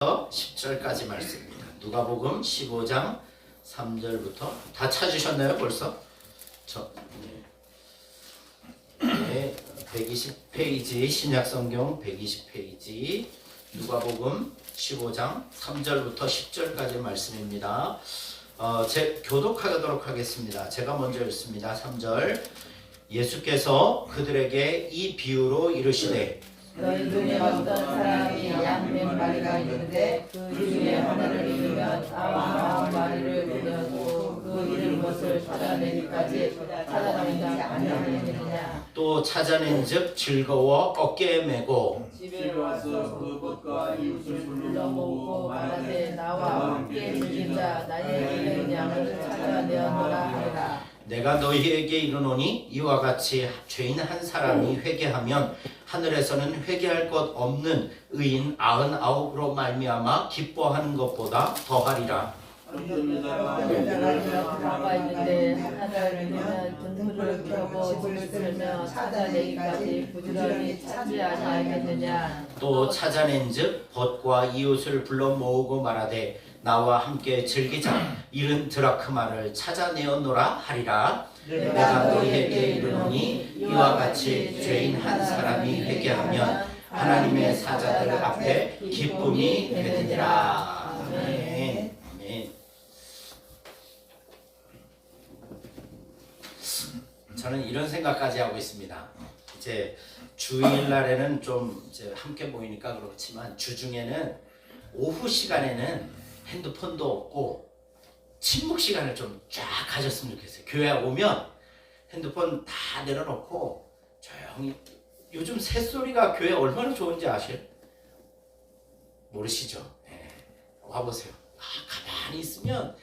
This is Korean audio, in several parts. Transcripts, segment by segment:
10절까지 말씀입니다. 누가복음 15장 3절부터 다 찾으셨나요 벌써? 네, 120페이지 신약성경 120페이지 누가복음 15장 3절부터 10절까지 말씀입니다. 교독하도록 하겠습니다. 제가 먼저 읽습니다. 3절 예수께서 그들에게 이 비유로 이르시되 너희 중에 어떤 사람이 양 100마리가 있는데 그 중에 하나를 잃으면 99마리를 보내고 그 잃은 것을 찾아내기까지 찾아내지 아니하느냐. 또 찾아낸즉 즐거워 어깨에 메고 집에 와서 그것과 이웃을 불러모으고 말하되 나와 함께 즐긴 자 나의 잃은 양을 찾아내어노라 하리라. 내가 너희에게 이르노니 이와 같이 죄인 한 사람이 회개하면 하늘에서는 회개할 것 없는 의인 99으로 말미암아 기뻐하는 것보다 더하리라. 나가 있는데 하나를 잃으면 등불을 켜고 집을 쓸며 찾아내기까지 부지런히 찾지 아니하겠느냐. 또 찾아낸즉 벗과 이웃을 불러 모으고 말하되 나와 함께 즐기자 잃은 드라크마를 찾아내었노라 하리라. 내가 너희에게 이르노니 이와 같이 죄인 한 사람이 회개하면 하나님의 사자들 앞에 기쁨이 되느니라. 아멘. 아멘. 저는 이런 생각까지 하고 있습니다. 이제 주일날에는 좀 이제 함께 모이니까 그렇지만 주중에는 오후 시간에는 핸드폰도 없고 침묵 시간을 좀 쫙 가졌으면 좋겠어요. 교회 오면 핸드폰 다 내려놓고 조용히. 요즘 새소리가 교회 얼마나 좋은지 아세요? 모르시죠? 네. 와보세요. 가만히 있으면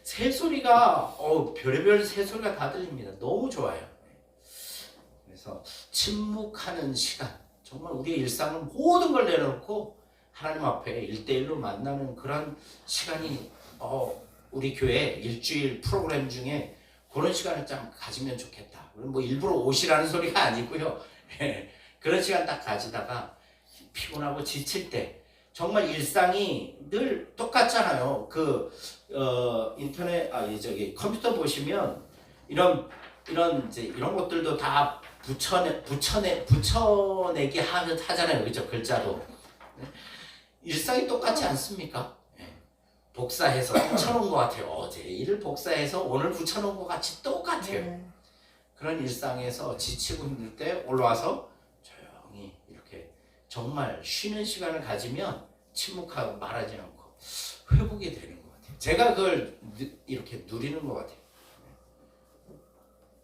새소리가 별의별 새소리가 다 들립니다. 너무 좋아요. 그래서 침묵하는 시간, 정말 우리의 일상은 모든 걸 내려놓고 하나님 앞에 1대1로 만나는 그런 시간이 우리 교회 일주일 프로그램 중에 그런 시간을 좀 가지면 좋겠다. 뭐 일부러 오시라는 소리가 아니고요. 그런 시간 딱 가지다가 피곤하고 지칠 때 정말 일상이 늘 똑같잖아요. 인터넷 컴퓨터 보시면 이런 것들도 다 붙여내기 하잖아요. 그죠? 글자도. 일상이 똑같지 않습니까? 복사해서 붙여놓은 것 같아요. 어제 일을 복사해서 오늘 붙여놓은 것 같이 똑같아요. 그런 일상에서 지치고 힘들 때 올라와서 조용히 이렇게 정말 쉬는 시간을 가지면 침묵하고 말하지 않고 회복이 되는 것 같아요. 제가 그걸 이렇게 누리는 것 같아요.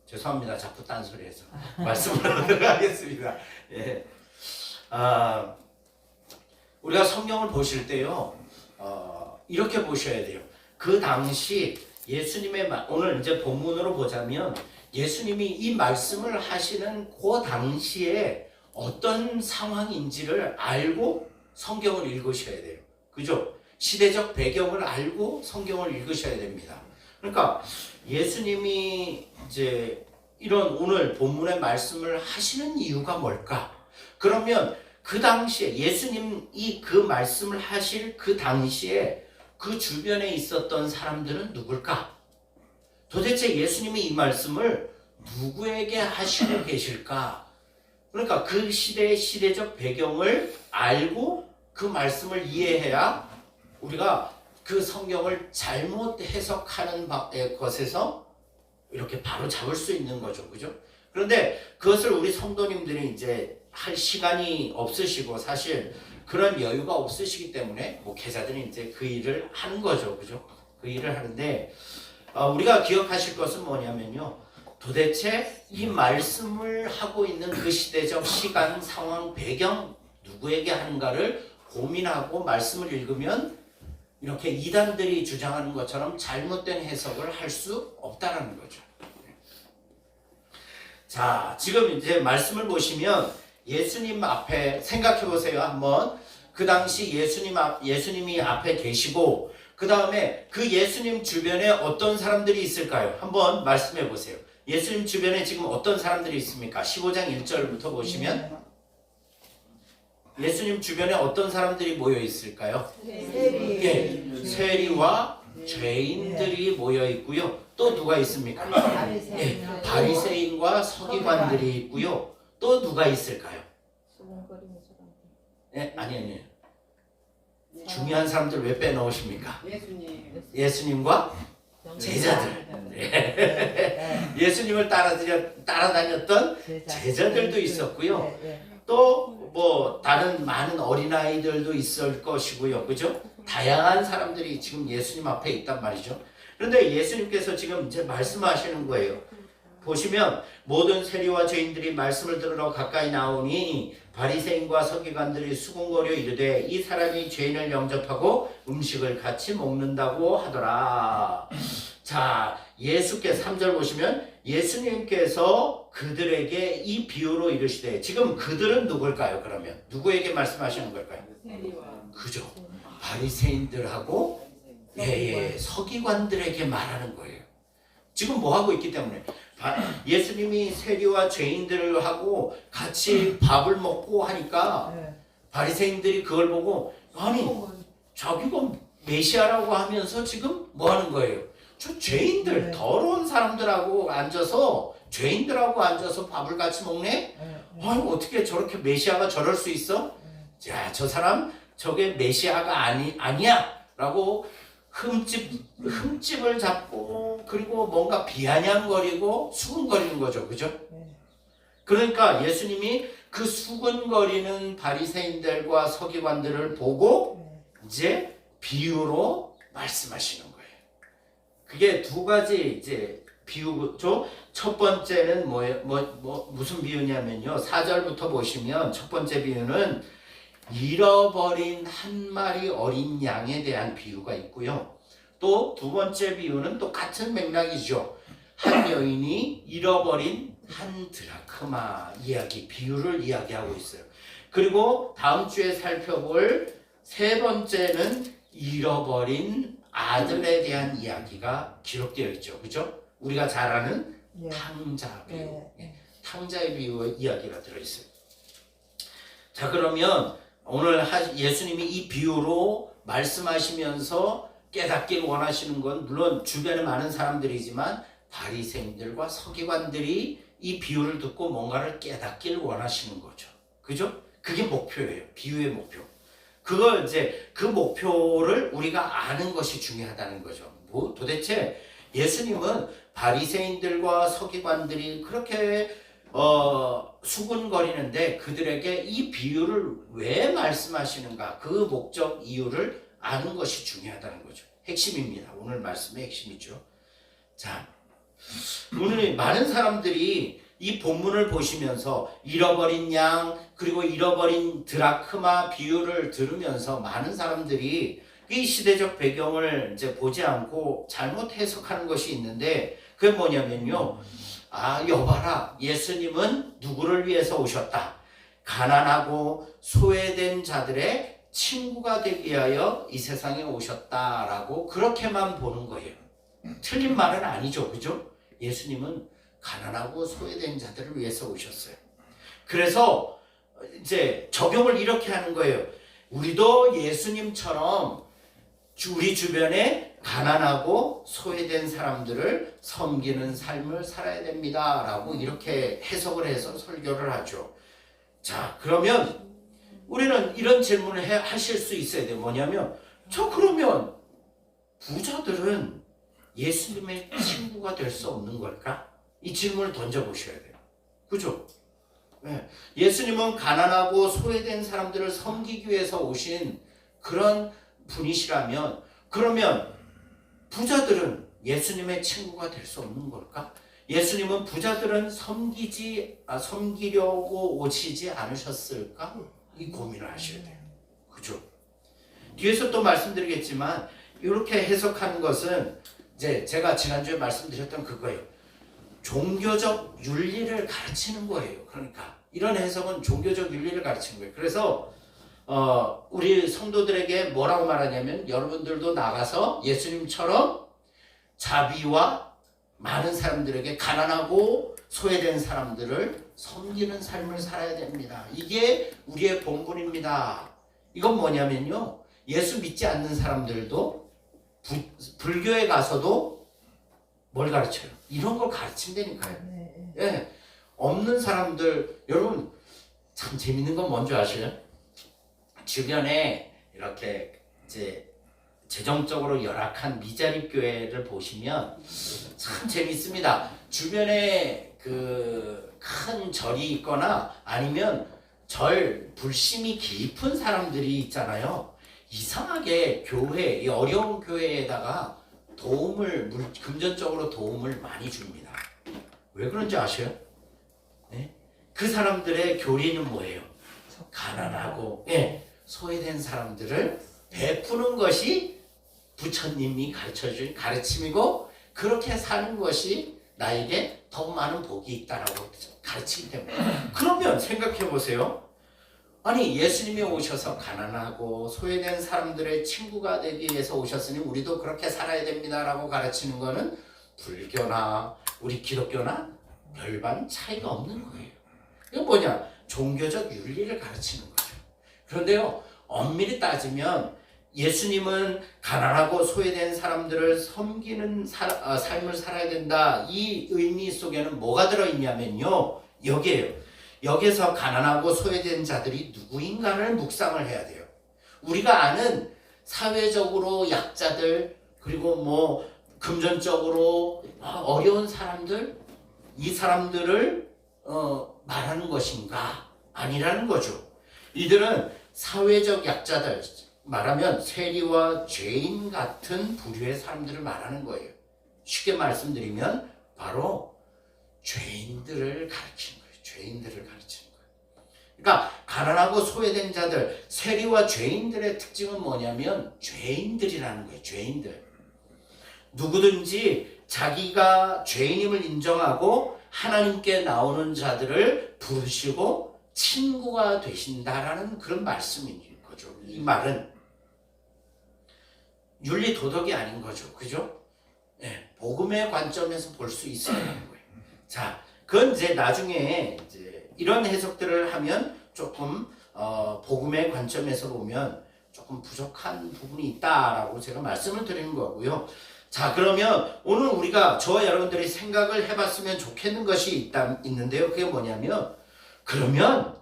죄송합니다. 자꾸 딴소리해서 말씀을 하도록 하겠습니다. 예. 우리가 성경을 보실 때요, 이렇게 보셔야 돼요. 그 당시 예수님의 오늘 이제 본문으로 보자면 예수님이 이 말씀을 하시는 그 당시에 어떤 상황인지를 알고 성경을 읽으셔야 돼요. 그죠? 시대적 배경을 알고 성경을 읽으셔야 됩니다. 그러니까 예수님이 이제 이런 오늘 본문의 말씀을 하시는 이유가 뭘까? 그러면 그 당시에 예수님이 그 말씀을 하실 그 당시에 그 주변에 있었던 사람들은 누굴까? 도대체 예수님이 이 말씀을 누구에게 하시고 계실까? 그러니까 그 시대의 시대적 배경을 알고 그 말씀을 이해해야 우리가 그 성경을 잘못 해석하는 것에서 이렇게 바로 잡을 수 있는 거죠. 그죠? 그런데 그것을 우리 성도님들이 이제 할 시간이 없으시고 사실 그런 여유가 없으시기 때문에 목회자들이 이제 그 일을 하는 거죠. 그죠? 그 일을 하는데 우리가 기억하실 것은 뭐냐면요. 도대체 이 말씀을 하고 있는 그 시대적 시간, 상황, 배경 누구에게 하는가를 고민하고 말씀을 읽으면 이렇게 이단들이 주장하는 것처럼 잘못된 해석을 할 수 없다는 거죠. 자, 지금 이제 말씀을 보시면 예수님 앞에 생각해 보세요. 한번 그 당시 예수님이 앞에 계시고 그 다음에 그 예수님 주변에 어떤 사람들이 있을까요? 한번 말씀해 보세요. 예수님 주변에 지금 어떤 사람들이 있습니까? 15장 1절부터 보시면 예수님 주변에 어떤 사람들이 모여 있을까요? 세리. 예, 세리와 죄인들이 모여 있고요. 또 누가 있습니까? 예, 바리새인과 서기관들이 있고요. 또 누가 있을까요? 예, 아니. 중요한 사람들 왜 빼놓으십니까? 예수님과 제자들. 예수님을 따라다녔던 제자들도 있었고요. 또 뭐 다른 많은 어린아이들도 있을 것이고요. 그죠? 다양한 사람들이 지금 예수님 앞에 있단 말이죠. 그런데 예수님께서 지금 이제 말씀하시는 거예요. 보시면 모든 세리와 죄인들이 말씀을 들으러 가까이 나오니 바리새인과 서기관들이 수군거려 이르되 이 사람이 죄인을 영접하고 음식을 같이 먹는다고 하더라. 자, 예수께서 3절 보시면 예수님께서 그들에게 이 비유로 이르시되, 지금 그들은 누굴까요? 그러면 누구에게 말씀하시는 걸까요? 그죠? 바리새인들하고 서기관들에게 말하는 거예요. 지금 뭐 하고 있기 때문에 예수님이 세리와 죄인들하고 같이 밥을 먹고 하니까 바리새인들이 그걸 보고, 아니 자기가 메시아라고 하면서 지금 뭐 하는 거예요? 저 죄인들, 더러운 사람들하고 앉아서, 죄인들하고 앉아서 밥을 같이 먹네? 아니 어떻게 저렇게 메시아가 저럴 수 있어? 자, 저 사람 저게 메시아가 아니야 라고 흠집을 잡고, 그리고 뭔가 비아냥거리고 수군거리는 거죠. 그죠? 그러니까 예수님이 그 수군거리는 바리새인들과 서기관들을 보고 이제 비유로 말씀하시는 거예요. 그게 두 가지 이제 비유죠. 첫 번째는 무슨 비유냐면요. 4절부터 보시면 첫 번째 비유는 잃어버린 한 마리 어린 양에 대한 비유가 있고요. 또 두 번째 비유는 또 같은 맥락이죠. 한 여인이 잃어버린 한 드라크마 비유를 이야기하고 있어요. 그리고 다음 주에 살펴볼 세 번째는 잃어버린 아들에 대한 이야기가 기록되어 있죠. 그죠? 우리가 잘 아는 탕자 비유. 탕자의 비유 이야기가 들어있어요. 자, 그러면 오늘 예수님이 이 비유로 말씀하시면서 깨닫길 원하시는 건 물론 주변에 많은 사람들이지만 바리새인들과 서기관들이 이 비유를 듣고 뭔가를 깨닫길 원하시는 거죠. 그죠? 그게 목표예요. 비유의 목표. 그걸 이제 그 목표를 우리가 아는 것이 중요하다는 거죠. 뭐 도대체 예수님은 바리새인들과 서기관들이 그렇게 수군거리는데 그들에게 이 비유를 왜 말씀하시는가, 그 목적 이유를 아는 것이 중요하다는 거죠. 핵심입니다. 오늘 말씀의 핵심이죠. 자, 오늘 많은 사람들이 이 본문을 보시면서 잃어버린 양, 그리고 잃어버린 드라크마 비유를 들으면서 많은 사람들이 이 시대적 배경을 이제 보지 않고 잘못 해석하는 것이 있는데, 그게 뭐냐면요. 여봐라. 예수님은 누구를 위해서 오셨다? 가난하고 소외된 자들의 친구가 되기 위하여 이 세상에 오셨다라고 그렇게만 보는 거예요. 틀린 말은 아니죠. 그죠? 예수님은 가난하고 소외된 자들을 위해서 오셨어요. 그래서 이제 적용을 이렇게 하는 거예요. 우리도 예수님처럼 우리 주변에 가난하고 소외된 사람들을 섬기는 삶을 살아야 됩니다 라고 이렇게 해석을 해서 설교를 하죠. 자, 그러면 우리는 이런 질문을 하실 수 있어야 돼요. 뭐냐면, 그러면 부자들은 예수님의 친구가 될 수 없는 걸까? 이 질문을 던져보셔야 돼요. 그죠? 네. 예수님은 가난하고 소외된 사람들을 섬기기 위해서 오신 그런 분이시라면, 그러면 부자들은 예수님의 친구가 될 수 없는 걸까? 예수님은 부자들은 섬기려고 오시지 않으셨을까? 이 고민을 하셔야 돼요. 그죠? 뒤에서 또 말씀드리겠지만, 이렇게 해석하는 것은 이제 제가 지난주에 말씀드렸던 그거예요. 종교적 윤리를 가르치는 거예요. 그러니까 이런 해석은 종교적 윤리를 가르치는 거예요. 그래서 우리 성도들에게 뭐라고 말하냐면, 여러분들도 나가서 예수님처럼 자비와 많은 사람들에게, 가난하고 소외된 사람들을 섬기는 삶을 살아야 됩니다. 이게 우리의 본분입니다. 이건 뭐냐면요. 예수 믿지 않는 사람들도 불교에 가서도 뭘 가르쳐요? 이런 걸 가르친다니까요. 예. 없는 사람들, 여러분 참 재밌는 건 뭔지 아세요? 주변에 이렇게 이제 재정적으로 열악한 미자립 교회를 보시면 참 재밌습니다. 주변에 그 큰 절이 있거나 아니면 절 불심이 깊은 사람들이 있잖아요. 이상하게 교회, 이 어려운 교회에다가 금전적으로 도움을 많이 줍니다. 왜 그런지 아세요? 네? 그 사람들의 교리는 뭐예요? 가난하고 소외된 사람들을 베푸는 것이 부처님이 가르쳐준 가르침이고, 그렇게 사는 것이 나에게 더 많은 복이 있다라고 가르치기 때문에. 그러면 생각해 보세요. 아니, 예수님이 오셔서 가난하고 소외된 사람들의 친구가 되기 위해서 오셨으니 우리도 그렇게 살아야 됩니다라고 가르치는 거는 불교나 우리 기독교나 별반 차이가 없는 거예요. 이건 뭐냐? 종교적 윤리를 가르치는 거죠. 그런데요, 엄밀히 따지면 예수님은 가난하고 소외된 사람들을 섬기는 삶을 살아야 된다. 이 의미 속에는 뭐가 들어있냐면요. 여기에요. 여기서 가난하고 소외된 자들이 누구인가를 묵상을 해야 돼요. 우리가 아는 사회적으로 약자들, 그리고 뭐 금전적으로 어려운 사람들, 이 사람들을 말하는 것인가? 아니라는 거죠. 이들은 사회적 약자들, 말하면 세리와 죄인 같은 부류의 사람들을 말하는 거예요. 쉽게 말씀드리면 바로 죄인들을 가르치는 거예요. 죄인들을 가르치는 거예요. 그러니까 가난하고 소외된 자들, 세리와 죄인들의 특징은 뭐냐면 죄인들이라는 거예요. 죄인들. 누구든지 자기가 죄인임을 인정하고 하나님께 나오는 자들을 부르시고 친구가 되신다라는 그런 말씀인 거죠. 이 말은 윤리 도덕이 아닌 거죠. 그죠? 네, 복음의 관점에서 볼 수 있어야 하는 거예요. 자, 그건 이제 나중에 이제 이런 해석들을 하면 조금 복음의 관점에서 보면 조금 부족한 부분이 있다라고 제가 말씀을 드리는 거고요. 자, 그러면 오늘 우리가 저와 여러분들이 생각을 해봤으면 좋겠는 것이 있는데요. 그게 뭐냐면, 그러면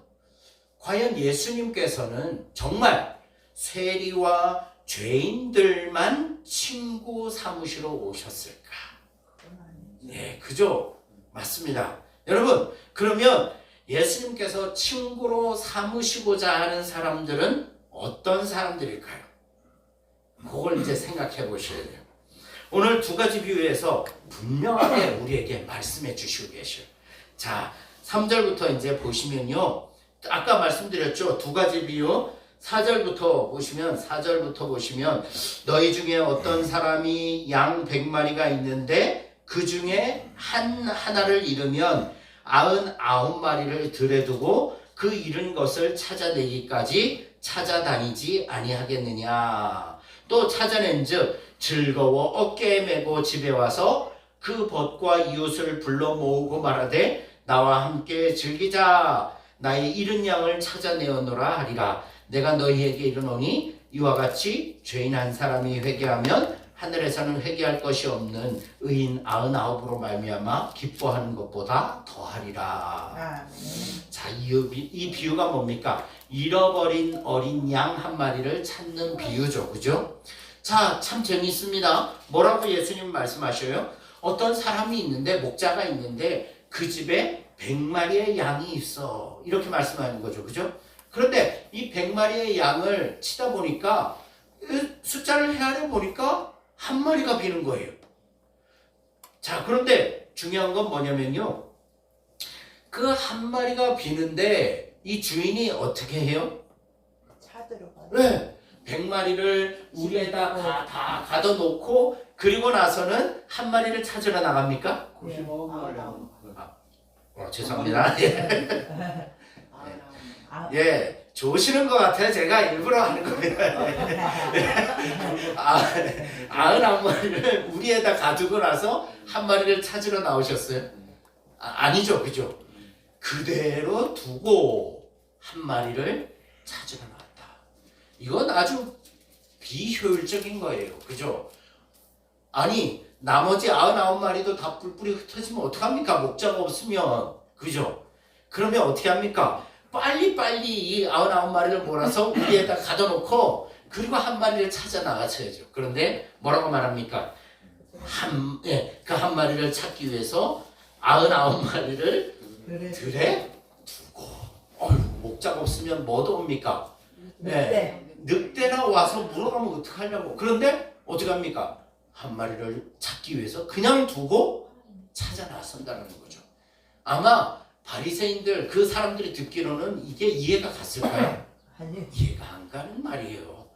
과연 예수님께서는 정말 세리와 죄인들만 친구 삼으시러 오셨을까? 네, 그죠? 맞습니다. 여러분, 그러면 예수님께서 친구로 삼으시고자 하는 사람들은 어떤 사람들일까요? 그걸 이제 생각해 보셔야 돼요. 오늘 두 가지 비유에서 분명하게 우리에게 말씀해 주시고 계셔요. 자, 3절부터 이제 보시면요. 아까 말씀드렸죠. 두 가지 비유. 4절부터 보시면 너희 중에 어떤 사람이 양 100마리가 있는데 그 중에 하나를 잃으면 99마리를 들에 두고 그 잃은 것을 찾아내기까지 찾아다니지 아니하겠느냐. 또 찾아낸즉 즐거워 어깨에 메고 집에 와서 그 벗과 이웃을 불러 모으고 말하되 나와 함께 즐기자. 나의 잃은 양을 찾아내었노라 하리라. 내가 너희에게 이르노니 이와 같이 죄인 한 사람이 회개하면 하늘에서는 회개할 것이 없는 의인 99으로 말미암아 기뻐하는 것보다 더하리라. 자, 이 비유가 뭡니까? 잃어버린 어린 양 한 마리를 찾는 비유죠. 그죠? 자, 참 재미있습니다. 뭐라고 예수님 말씀하셔요? 어떤 사람이 있는데, 목자가 있는데 그 집에 100마리의 양이 있어. 이렇게 말씀하는 거죠. 그죠? 그런데 이 100마리의 양을 치다 보니까 숫자를 헤아려 보니까 한 마리가 비는 거예요. 자, 그런데 중요한 건 뭐냐면요. 그 한 마리가 비는데 이 주인이 어떻게 해요? 찾으러 가요. 네. 100마리를 우리에다 다 가둬놓고 그리고 나서는 한 마리를 찾으러 나갑니까? 99마리. 죄송합니다. 예, 좋으시는 것 같아요. 제가 일부러 하는 겁니다. 99마리를 우리에다 가두고 나서 한 마리를 찾으러 나오셨어요? 아니죠, 그죠? 그대로 두고 한 마리를 찾으러 나왔다. 이건 아주 비효율적인 거예요. 그죠? 아니 나머지 99마리도 다 뿔뿔이 흩어지면 어떡합니까? 목자가 없으면. 그죠? 그러면 어떻게 합니까? 빨리빨리 이 99마리를 몰아서 우리에다 가둬놓고 그리고 한 마리를 찾아 나가셔야죠. 그런데 뭐라고 말합니까? 그 한 마리를 찾기 위해서 99마리를 들에 두고. 목자가 없으면 뭐도 옵니까? 늑대나 와서 물어가면 어떡하려고. 그런데 어떻게 합니까? 한 마리를 찾기 위해서 그냥 두고 찾아 나선다는 거죠. 아마 바리새인들 그 사람들이 듣기로는 이게 이해가 갔을까요? 이해가 안 가는 말이에요.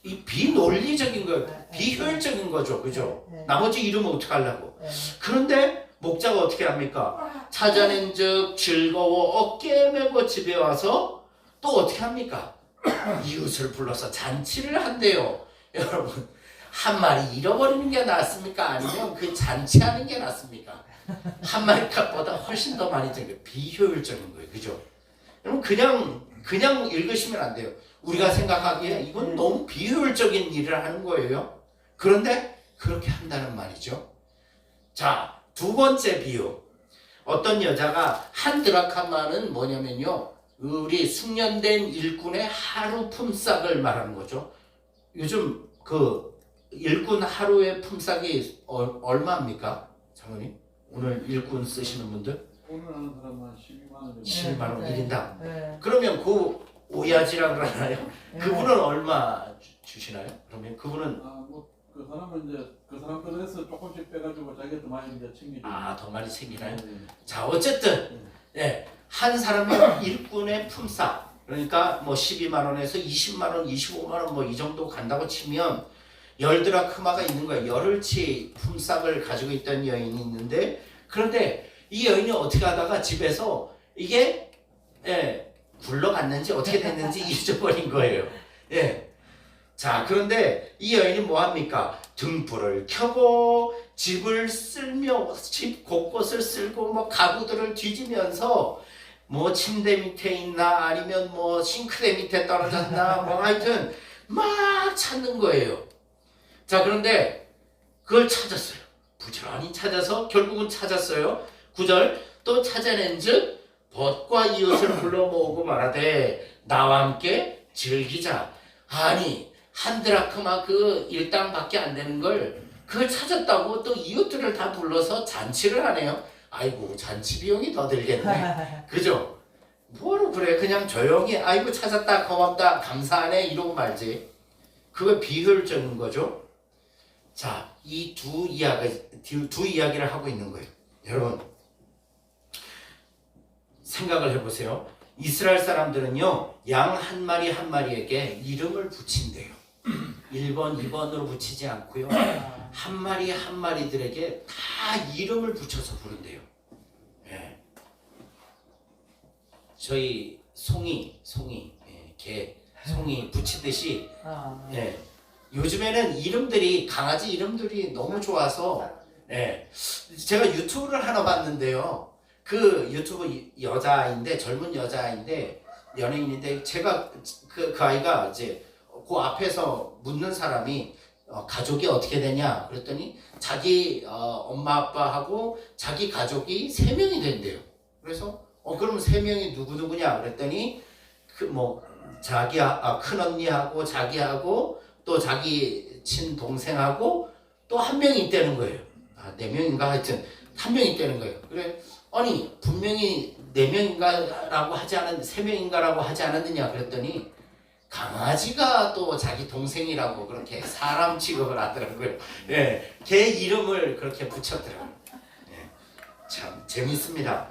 이 비논리적인 거예요. 비효율적인 거죠. 그죠? 나머지 이러면 어떡하려고. 그런데 목자가 어떻게 합니까? 찾아낸 즉 즐거워 어깨 메고 집에 와서 또 어떻게 합니까? 이웃을 불러서 잔치를 한대요. 여러분 한 마리 잃어버리는 게 낫습니까? 아니면 그 잔치하는 게 낫습니까? 한 마리 값보다 훨씬 더 많이 드는 게 비효율적인 거예요. 그죠? 여러분 그냥 읽으시면 안 돼요. 우리가 생각하기에 이건 너무 비효율적인 일을 하는 거예요. 그런데 그렇게 한다는 말이죠. 자, 두 번째 비유. 어떤 여자가 한 드라카마는 뭐냐면요. 우리 숙련된 일꾼의 하루 품삯을 말하는 거죠. 요즘 그 일꾼 하루의 품삯이 얼마입니까? 장모님? 오늘 일꾼 쓰시는 분들? 오늘 하는 사람은 12만 원. 12만 원 1인당. 그러면 그 오야지라 그러나요? 그분은 얼마 주시나요? 그러면 그분은 그 사람은 이제 그 사람 거에서 조금씩 빼가지고 자기가 더 많이 이제 챙기죠. 더 많이 챙기나요? 자, 어쨌든 한 사람의 일꾼의 품삯, 그러니까 뭐 12만 원에서 20만 원, 25만 원 뭐 이 정도 간다고 치면 10드라크마가 있는 거예요. 열흘치 품삯을 가지고 있던 여인이 있는데, 그런데 이 여인이 어떻게 하다가 집에서 이게 굴러갔는지 어떻게 됐는지 잊어버린 거예요. 자, 그런데 이 여인이 뭐 합니까? 등불을 켜고 집을 쓸며 집 곳곳을 쓸고 뭐 가구들을 뒤지면서 뭐 침대 밑에 있나 아니면 뭐 싱크대 밑에 떨어졌나 뭐 하여튼 막 찾는 거예요. 자, 그런데 그걸 찾았어요. 부지런히 찾아서 결국은 찾았어요. 9절 또 찾아낸 즉 벗과 이웃을 불러 모으고 말하되 나와 함께 즐기자. 아니 한 드라크마 그 일당밖에 안 되는 걸 그걸 찾았다고 또 이웃들을 다 불러서 잔치를 하네요. 아이고 잔치 비용이 더 들겠네. 그죠? 뭐로 그래 그냥 조용히 아이고 찾았다 고맙다 감사하네 이러고 말지. 그거 비효율적인 거죠. 자, 이 두 이야기를 하고 있는 거예요. 여러분 생각을 해보세요. 이스라엘 사람들은요 양 한 마리 한 마리에게 이름을 붙인대요. 1번, 2번으로 붙이지 않고요 한 마리 한 마리들에게 다 이름을 붙여서 부른대요. 저희 송이 개 송이 붙이듯이 요즘에는 이름들이 강아지 이름들이 너무 좋아서 제가 유튜브를 하나 봤는데요. 그 유튜브 여자인데 젊은 여자인데 연예인인데 제가 그 아이가 이제 그 앞에서 묻는 사람이 가족이 어떻게 되냐 그랬더니 자기 엄마 아빠하고 자기 가족이 3명이 된대요. 그래서 그럼 3명이 누구냐 그랬더니 그 뭐 자기 큰언니하고 자기하고 또 자기 친동생하고 또 한 명이 있다는 거예요. 4명인가 하여튼 한 명이 있다는 거예요. 그래 아니 분명히 4명인가라고 하지 않았는데 3명인가라고 하지 않았느냐 그랬더니 강아지가 또 자기 동생이라고 그렇게 사람 취급을 하더라고요. 걔 이름을 그렇게 붙였더라고요. 참 재밌습니다.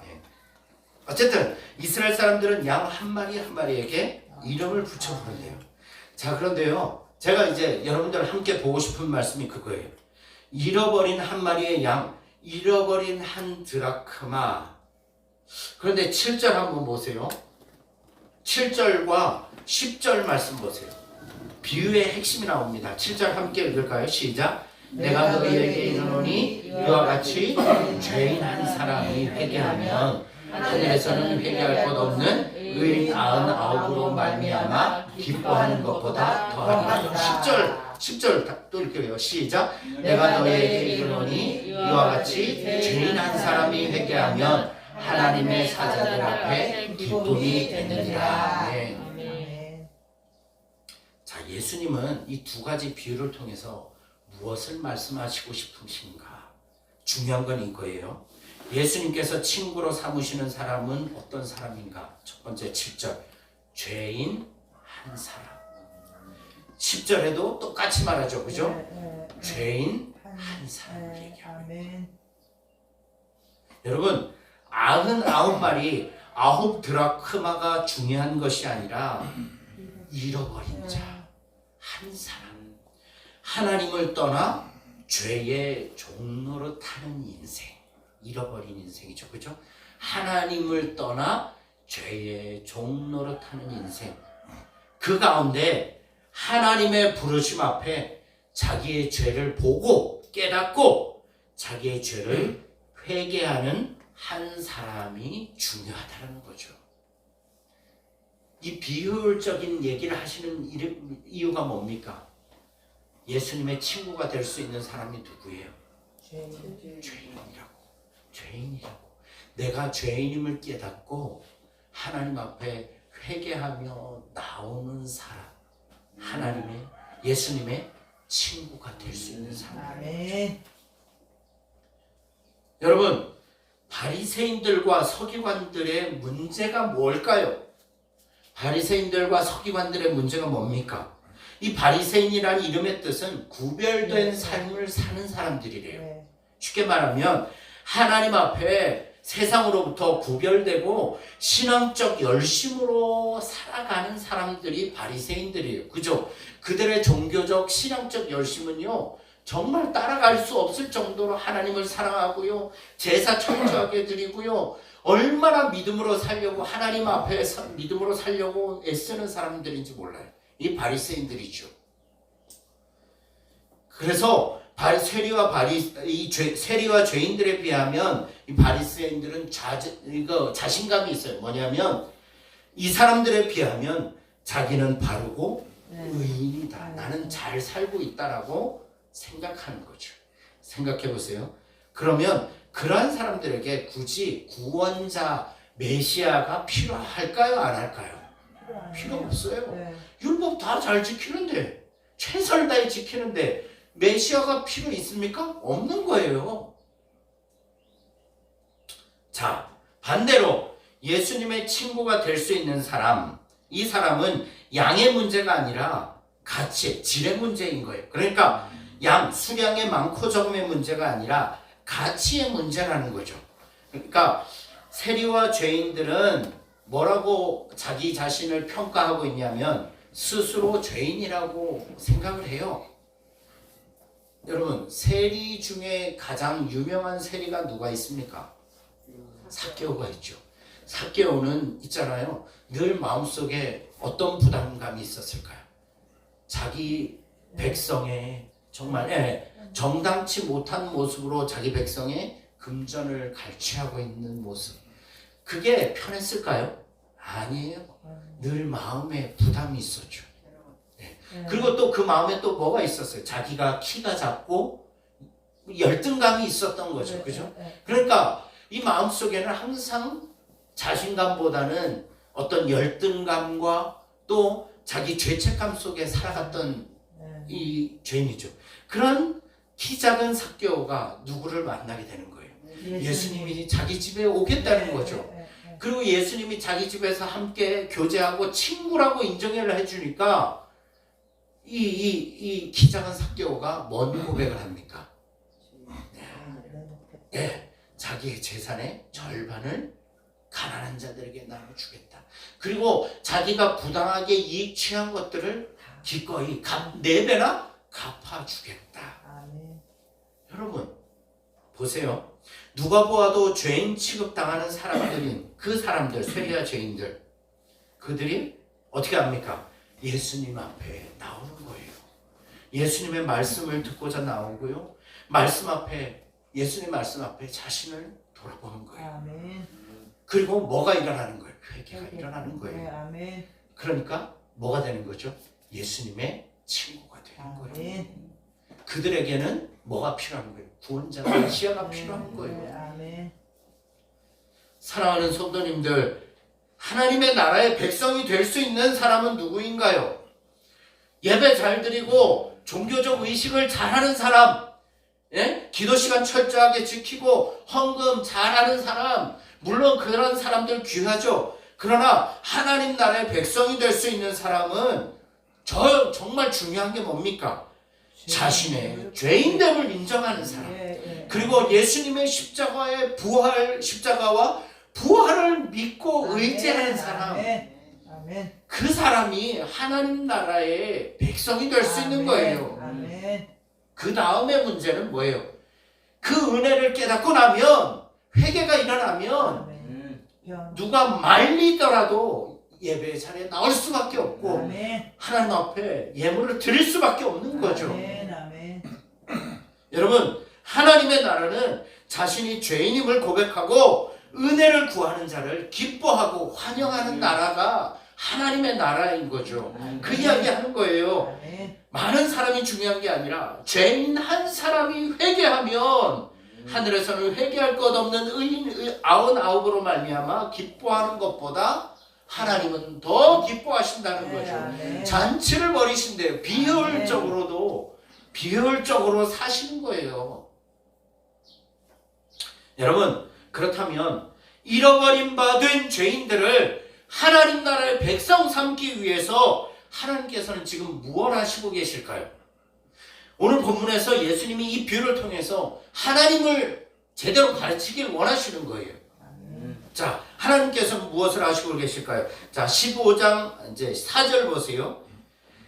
어쨌든 이스라엘 사람들은 양 한 마리 한 마리에게 이름을 붙여 부른대요. 자, 그런데요 제가 이제 여러분들 함께 보고 싶은 말씀이 그거예요. 잃어버린 한 마리의 양, 잃어버린 한 드라크마. 그런데 7절 한번 보세요. 7절과 10절 말씀 보세요. 비유의 핵심이 나옵니다. 7절 함께 읽을까요? 시작. 내가 너희에게 이르노니 이와 같이 죄인 한 사람이 회개하면 하늘에서는 회개할 것 없는 의인 99으로 말미암아 기뻐하는 것보다 더하리라. 10절 또 읽게요. 시작. 내가 너에게 이르노니 이와 같이 죄인 한 사람이 회개하면 하나님의 사자들 앞에 기쁨이 되느니라. 네. 아멘. 자, 예수님은 이 두 가지 비유를 통해서 무엇을 말씀하시고 싶으신가? 중요한 건 이거예요. 예수님께서 친구로 삼으시는 사람은 어떤 사람인가? 첫 번째 7절. 죄인 한 사람. 10절에도 똑같이 말하죠. 그죠? 죄인 한 사람 얘기합니다. 아멘. 여러분, 99마리 9 드라크마가 중요한 것이 아니라 잃어버린 자 한 사람, 하나님을 떠나 죄의 종로로 타는 인생, 잃어버린 인생이죠. 그죠? 하나님을 떠나 죄의 종로로 타는 인생. 그 가운데 하나님의 부르심 앞에 자기의 죄를 보고 깨닫고 자기의 죄를 회개하는 한 사람이 중요하다는 거죠. 이 비효율적인 얘기를 하시는 이유가 뭡니까? 예수님의 친구가 될 수 있는 사람이 누구예요? 죄인이라고. 내가 죄인임을 깨닫고 하나님 앞에 회개하며 나오는 사람, 하나님의, 예수님의 친구가 될 수 있는 사람. 아멘. 여러분, 바리새인들과 서기관들의 문제가 뭘까요? 바리새인들과 서기관들의 문제가 뭡니까? 이 바리새인이라는 이름의 뜻은 구별된 삶을 사는 사람들이래요. 쉽게 말하면 하나님 앞에 세상으로부터 구별되고 신앙적 열심으로 살아가는 사람들이 바리새인들이에요. 그죠? 그들의 종교적 신앙적 열심은요, 정말 따라갈 수 없을 정도로 하나님을 사랑하고요, 제사 철저하게 드리고요, 얼마나 믿음으로 살려고, 하나님 앞에 믿음으로 살려고 애쓰는 사람들인지 몰라요. 이 바리새인들이죠. 그래서 세리와 죄인들에 비하면 이 바리새인들은 자신감이 있어요. 뭐냐면 이 사람들에 비하면 자기는 바르고 의인이다. 나는 잘 살고 있다라고 생각하는 거죠. 생각해 보세요. 그러면 그러한 사람들에게 굳이 구원자 메시아가 필요할까요? 안 할까요? 필요 없어요. 율법 다 잘 지키는데, 최선을 다해 지키는데 메시아가 필요 있습니까? 없는 거예요. 자, 반대로 예수님의 친구가 될 수 있는 사람, 이 사람은 양의 문제가 아니라 가치, 질의 문제인 거예요. 그러니까 수량의 많고 적음의 문제가 아니라 가치의 문제라는 거죠. 그러니까 세리와 죄인들은 뭐라고 자기 자신을 평가하고 있냐면 스스로 죄인이라고 생각을 해요. 여러분, 세리 중에 가장 유명한 세리가 누가 있습니까? 삭개오가 있죠. 삭개오는 있잖아요, 늘 마음속에 어떤 부담감이 있었을까요? 자기 백성의 정말 정당치 못한 모습으로 자기 백성의 금전을 갈취하고 있는 모습, 그게 편했을까요? 아니에요. 늘 마음에 부담이 있었죠. 그리고 또 그 마음에 또 뭐가 있었어요? 자기가 키가 작고 열등감이 있었던 거죠. 그죠? 그러니까 이 마음속에는 항상 자신감보다는 어떤 열등감과 또 자기 죄책감 속에 살아갔던 이 죄인이죠. 그런 키 작은 삭개오가 누구를 만나게 되는 거예요? 예수님이 자기 집에 오겠다는 거죠. 그리고 예수님이 자기 집에서 함께 교제하고 친구라고 인정을 해주니까 이 키 작은 삭개오가 뭔 고백을 합니까? 자기의 재산의 절반을 가난한 자들에게 나눠주겠다. 그리고 자기가 부당하게 이익 취한 것들을 기꺼이 4배나 갚아주겠다. 여러분 보세요. 누가 보아도 죄인 취급당하는 사람들인 그 사람들, 세리와 죄인들, 그들이 어떻게 합니까? 예수님 앞에 나오는 거예요. 예수님의 말씀을 듣고자 나오고요, 예수님 말씀 앞에 자신을 돌아보는 거예요. 그리고 뭐가 일어나는 거예요? 회개가 일어나는 네, 거예요. 아멘. 그러니까 뭐가 되는 거죠? 예수님의 친구가 되는 거예요. 아멘. 그들에게는 뭐가 필요한 거예요? 구원자가 메시아가 필요한 네, 거예요. 아멘. 사랑하는 성도님들, 하나님의 나라의 백성이 될 수 있는 사람은 누구인가요? 예배 잘 드리고 종교적 의식을 잘하는 사람, 예? 기도 시간 철저하게 지키고 헌금 잘하는 사람, 물론 그런 사람들 귀하죠. 그러나 하나님 나라의 백성이 될 수 있는 사람은 정말 중요한 게 뭡니까? 자신의 죄인됨을 인정하는 사람. 그리고 예수님의 십자가와 부활을 믿고 의지하는 사람. 아멘. 그 사람이 하나님 나라의 백성이 될 수 있는 거예요. 아멘. 그 다음에 문제는 뭐예요? 그 은혜를 깨닫고 나면, 회개가 일어나면 아멘. 누가 말리더라도 예배 자리에 나올 수밖에 없고 아멘. 하나님 앞에 예물을 드릴 수밖에 없는 거죠. 아멘. 아멘. 여러분, 하나님의 나라는 자신이 죄인임을 고백하고 은혜를 구하는 자를 기뻐하고 환영하는 나라가 하나님의 나라인 거죠. 그 이야기 하는 거예요. 아멘. 많은 사람이 중요한 게 아니라 죄인 한 사람이 회개하면 하늘에서는 회개할 것 없는 의인 99으로 말미암아 기뻐하는 것보다 하나님은 더 기뻐하신다는 거죠. 아멘. 잔치를 벌이신대요. 비효율적으로 사시는 거예요. 여러분, 그렇다면 잃어버린 바 된 죄인들을 하나님 나라의 백성 삼기 위해서 하나님께서는 지금 무엇 하시고 계실까요? 오늘 본문에서 예수님이 이 비유를 통해서 하나님을 제대로 가르치길 원하시는 거예요. 자, 하나님께서는 무엇을 하시고 계실까요? 자, 15장 이제 4절 보세요.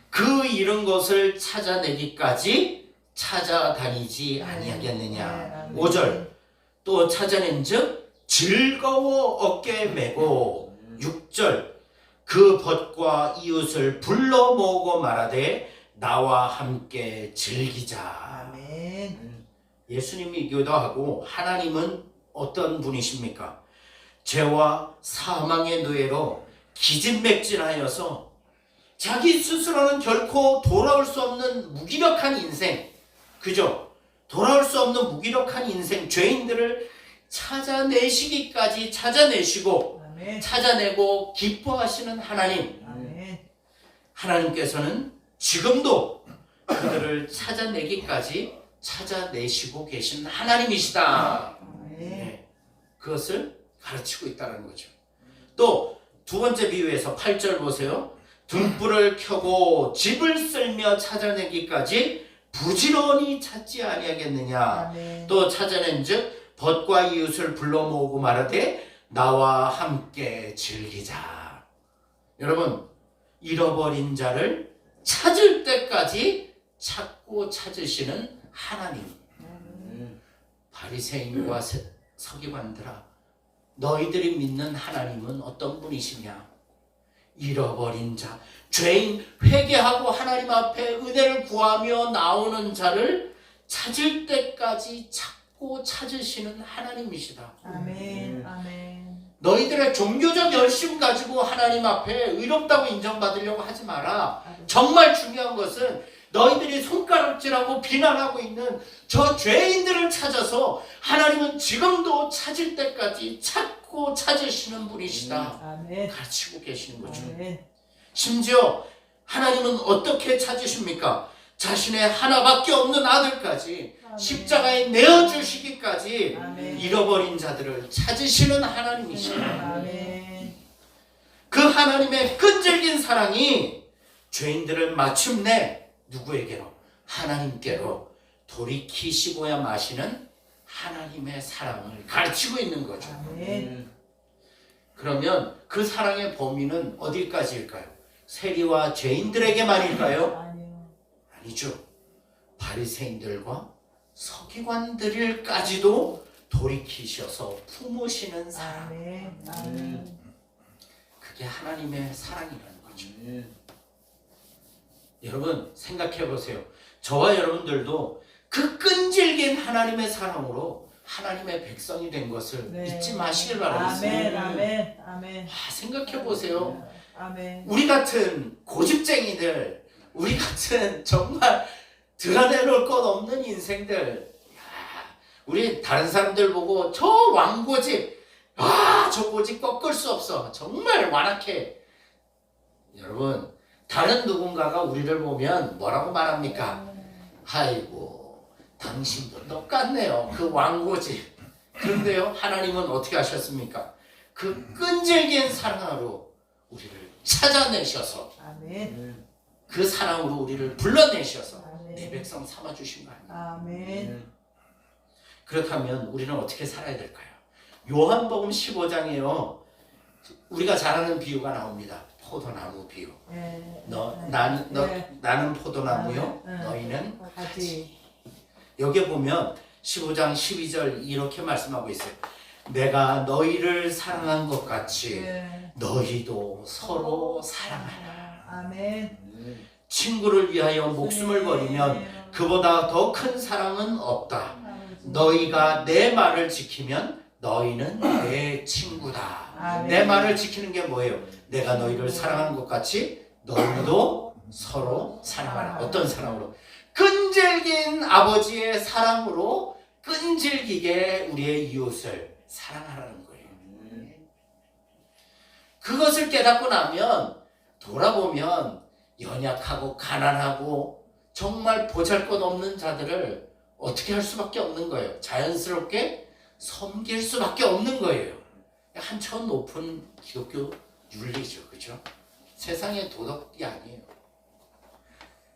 그 잃은 것을 찾아내기까지 찾아다니지 아니하겠느냐. 5절. 또 찾아낸즉 즐거워 어깨 메고. 6절. 그 벗과 이웃을 불러 모으고 말하되 나와 함께 즐기자. 아멘. 예수님이기도 하고 하나님은 어떤 분이십니까? 죄와 사망의 노예로 기진맥진하여서 자기 스스로는 결코 돌아올 수 없는 무기력한 인생, 그죠? 돌아올 수 없는 무기력한 인생, 죄인들을 찾아내시기까지 찾아내시고 아멘. 찾아내고 기뻐하시는 하나님. 아멘. 하나님께서는 지금도 그들을 찾아내기까지 찾아내시고 계신 하나님이시다. 아멘. 네, 그것을 가르치고 있다는 거죠. 또 두 번째 비유에서 8절 보세요. 등불을 켜고 집을 쓸며 찾아내기까지 부지런히 찾지 아니하겠느냐. 아멘. 또 찾아낸즉 벗과 이웃을 불러 모으고 말하되 나와 함께 즐기자. 여러분, 잃어버린 자를 찾을 때까지 찾고 찾으시는 하나님. 바리새인과 서기관들아, 너희들이 믿는 하나님은 어떤 분이시냐? 잃어버린 자, 죄인, 회개하고 하나님 앞에 은혜를 구하며 나오는 자를 찾을 때까지 찾고 찾으시는 하나님이시다. 아멘. 아멘. 너희들의 종교적 열심 가지고 하나님 앞에 의롭다고 인정받으려고 하지 마라. 정말 중요한 것은 너희들이 손가락질하고 비난하고 있는 저 죄인들을 찾아서 하나님은 지금도 찾을 때까지 찾고 찾으시는 분이시다. 아멘. 가르치고 계시는 거죠. 아멘. 심지어 하나님은 어떻게 찾으십니까? 자신의 하나밖에 없는 아들까지 십자가에 내어주시기까지 아멘. 잃어버린 자들을 찾으시는 하나님이시다. 아멘. 그 하나님의 끈질긴 사랑이 죄인들을 마침내 누구에게로? 하나님께로 돌이키시고야 마시는 하나님의 사랑을 가르치고 있는 거죠. 아멘. 그러면 그 사랑의 범위는 어디까지일까요? 세리와 죄인들에게만일까요? 아니요. 아니죠. 바리새인들과 서기관들까지도 돌이키셔서 품으시는 사랑. 아멘. 아멘. 그게 하나님의 사랑이라는 거죠. 여러분 생각해 보세요. 저와 여러분들도 그 끈질긴 하나님의 사랑으로 하나님의 백성이 된 것을 네. 잊지 마시길 아멘, 바라겠습니다. 아멘, 아멘. 생각해 보세요. 아멘. 우리 같은 고집쟁이들, 우리 같은 정말 드러내놓을 것 없는 인생들, 우리 다른 사람들 보고 저 왕고집, 저 고집 꺾을 수 없어, 정말 완악해. 여러분, 다른 누군가가 우리를 보면 뭐라고 말합니까? 아이고, 당신도 똑같네요, 그 왕고집. 그런데요, 하나님은 어떻게 하셨습니까? 그 끈질긴 사랑으로 우리를 찾아내셔서, 아멘. 그 사랑으로 우리를 불러내셔서 아멘. 내 백성 삼아주신 거 아니에요? 아멘. 그렇게 하면 우리는 어떻게 살아야 될까요? 요한복음 15장에요, 우리가 잘 아는 비유가 나옵니다. 포도나무 비유. 네. 나는 포도나무요, 네. 너희는 가지. 여기 보면 15장 12절 이렇게 말씀하고 있어요. 내가 너희를 사랑한 것 같이 네. 너희도 서로 사랑하라. 아멘. 친구를 위하여 목숨을 버리면 그보다 더 큰 사랑은 없다. 너희가 내 말을 지키면 너희는 내 친구다. 아멘. 내 말을 지키는 게 뭐예요? 내가 너희를 사랑한 것 같이 너희도 서로 사랑하라. 어떤 사랑으로? 끈질긴 아버지의 사랑으로 끈질기게 우리의 이웃을 사랑하라는 거예요. 그것을 깨닫고 나면 돌아보면 연약하고 가난하고 정말 보잘것없는 자들을 어떻게 할 수밖에 없는 거예요. 자연스럽게 섬길 수밖에 없는 거예요. 한층 높은 기독교 윤리죠. 그죠? 세상의 도덕이 아니에요.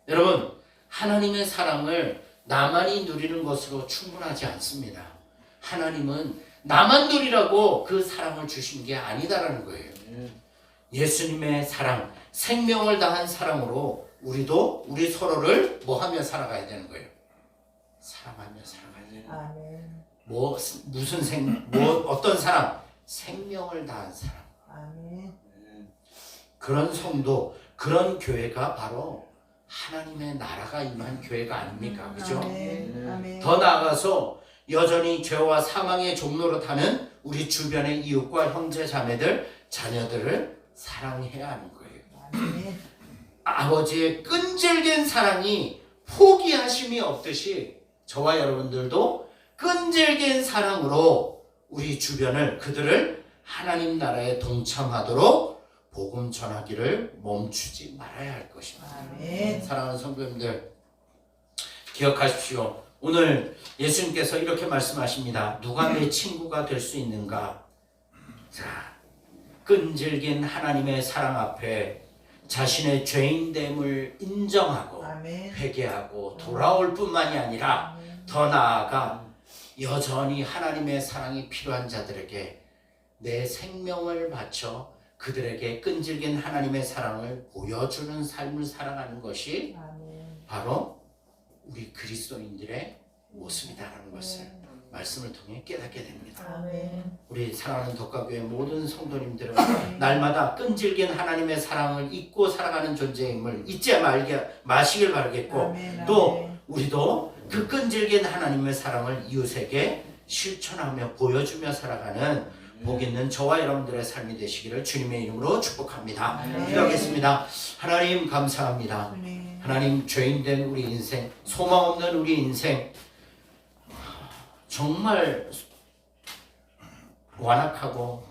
여러분, 하나님의 사랑을 나만이 누리는 것으로 충분하지 않습니다. 하나님은 나만 누리라고 그 사랑을 주신 게 아니다라는 거예요. 예수님의 사랑, 생명을 다한 사랑으로 우리도 우리 서로를 뭐하며 살아가야 되는 거예요? 사랑하며 살아가야 돼요. 아멘. 어떤 사랑? 생명을 다한 사랑. 아멘. 그런 성도, 그런 교회가 바로 하나님의 나라가 임한 교회가 아닙니까? 그죠? 아멘. 아멘. 더 나아가서 여전히 죄와 사망의 종로로 타는 우리 주변의 이웃과 형제 자매들, 자녀들을 사랑해야 하는 거예요. 아멘. 아버지의 끈질긴 사랑이 포기하심이 없듯이 저와 여러분들도 끈질긴 사랑으로 우리 주변을, 그들을 하나님 나라에 동참하도록 복음 전하기를 멈추지 말아야 할 것입니다. 아멘. 사랑하는 성도님들, 기억하십시오. 오늘 예수님께서 이렇게 말씀하십니다. 누가 내 친구가 될 수 있는가? 자, 끈질긴 하나님의 사랑 앞에 자신의 죄인됨을 인정하고 아멘. 회개하고 돌아올 뿐만이 아니라 더 나아가 여전히 하나님의 사랑이 필요한 자들에게 내 생명을 바쳐 그들에게 끈질긴 하나님의 사랑을 보여주는 삶을 살아가는 것이 아멘. 바로 우리 그리스도인들의 모습이다라는 것을 말씀을 통해 깨닫게 됩니다. 아멘. 우리 사랑하는 덕가교회 모든 성도님들은 날마다 끈질긴 하나님의 사랑을 잊고 살아가는 존재임을 잊지 마시길 바라겠고, 아멘. 또 아멘. 우리도 그 끈질긴 하나님의 사랑을 이웃에게 실천하며 보여주며 살아가는 복 있는 저와 여러분들의 삶이 되시기를 주님의 이름으로 축복합니다. 아멘. 기도하겠습니다. 하나님 감사합니다. 아멘. 하나님, 죄인된 우리 인생, 소망 없는 우리 인생, 정말 완악하고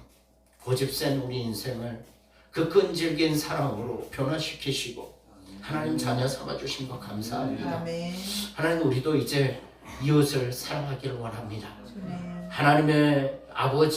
고집센 우리 인생을 그 끈질긴 사랑으로 변화시키시고 하나님 자녀 삼아주신 것 감사합니다. 아멘. 하나님, 우리도 이제 이웃을 사랑하기를 원합니다. 아멘. 하나님의 아버지